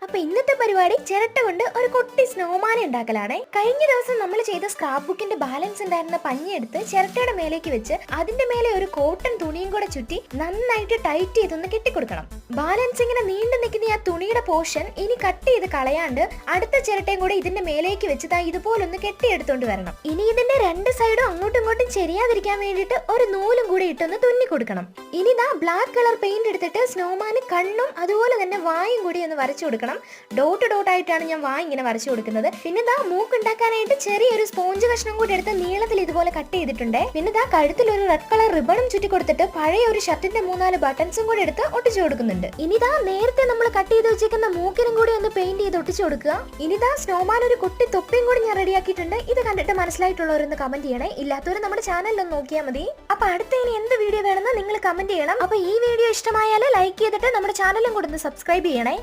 അപ്പൊ ഇന്നത്തെ പരിപാടി ചിരട്ട കൊണ്ട് ഒരു കുട്ടി സ്നോമാൻ ഉണ്ടാക്കലാണ്. കഴിഞ്ഞ ദിവസം നമ്മൾ ചെയ്ത സ്ക്രാപ്പ് ബുക്കിന്റെ ബാലൻസ് ഉണ്ടായിരുന്ന പഞ്ഞി എടുത്ത് ചിരട്ടയുടെ മേലേക്ക് വെച്ച് അതിന്റെ മേലെ ഒരു കോട്ടൺ തുണിയും കൂടെ ചുറ്റി നന്നായിട്ട് ടൈറ്റ് ചെയ്തൊന്ന് കെട്ടിക്കൊടുക്കണം. ബാലൻസ് ഇങ്ങനെ നീണ്ടു നിൽക്കുന്ന ആ തുണിയുടെ പോർഷൻ ഇനി കട്ട് ചെയ്ത് കളയാണ്ട് അടുത്ത ചിരട്ടയും കൂടെ ഇതിന്റെ മേലേക്ക് വെച്ച് ഇതുപോലൊന്ന് കെട്ടിയെടുത്തോണ്ട് വരണം. ഇനി ഇതിന്റെ രണ്ട് സൈഡും അങ്ങോട്ടും ഇങ്ങോട്ടും ചെരിയാതിരിക്കാൻ വേണ്ടിയിട്ട് ഒരു നൂലും കൂടി ഇട്ടൊന്ന് തുന്നി കൊടുക്കണം. ഇനി ബ്ലാക്ക് കളർ പെയിന്റ് എടുത്തിട്ട് സ്നോമാന് കണ്ണും അതുപോലെ തന്നെ വായും കൂടി ഒന്ന് വരച്ചു കൊടുക്കണം. ഡോട്ട് ഡോട്ട് ആയിട്ടാണ് ഞാൻ വായ ഇങ്ങനെ വരച്ചു കൊടുക്കുന്നത്. പിന്നെ മൂക്ക് ഉണ്ടാക്കാനായിട്ട് ചെറിയൊരു സ്പോഞ്ച് കഷ്ണം കൂടി എടുത്ത് നീളത്തിൽ ഇതുപോലെ കട്ട് ചെയ്തിട്ടുണ്ട്. പിന്നെ കഴുത്തിൽ ഒരു റെഡ് കളർ റിബണും ചുറ്റി കൊടുത്തിട്ട് പഴയ ഒരു ഷർട്ടിന്റെ 3-4 ബട്ടൺസും കൂടി എടുത്ത് ഒട്ടിച്ചു കൊടുക്കുന്നുണ്ട്. ഇനി നേരത്തെ നമ്മൾ കട്ട് ചെയ്ത് വെച്ചിരിക്കുന്ന മൂക്കിനും കൂടി ഒന്ന് പെയിന്റ് ചെയ്ത് ഒട്ടിച്ചു കൊടുക്കുക. ഇനി സ്നോമാൻ ഒരു കുട്ടി തൊപ്പിയും കൂടി ഞാൻ റെഡിയാക്കിയിട്ടുണ്ട്. ഇത് കണ്ടിട്ട് മനസ്സിലായിട്ടുള്ളവരൊന്ന് കമന്റ് ചെയ്യണേ. ഇല്ലാത്തവർ നമ്മുടെ ചാനലിലൊന്ന് നോക്കിയാൽ മതി. അപ്പൊ അടുത്ത ഇനി എന്ത് വീഡിയോ വേണമെന്ന് നിങ്ങൾ കമന്റ് ചെയ്യണം. അപ്പൊ ഈ വീഡിയോ ഇഷ്ടമായാൽ ലൈക്ക് ചെയ്തിട്ട് നമ്മുടെ ചാനലും കൂടെ ഒന്ന് സബ്സ്ക്രൈബ് ചെയ്യണേ.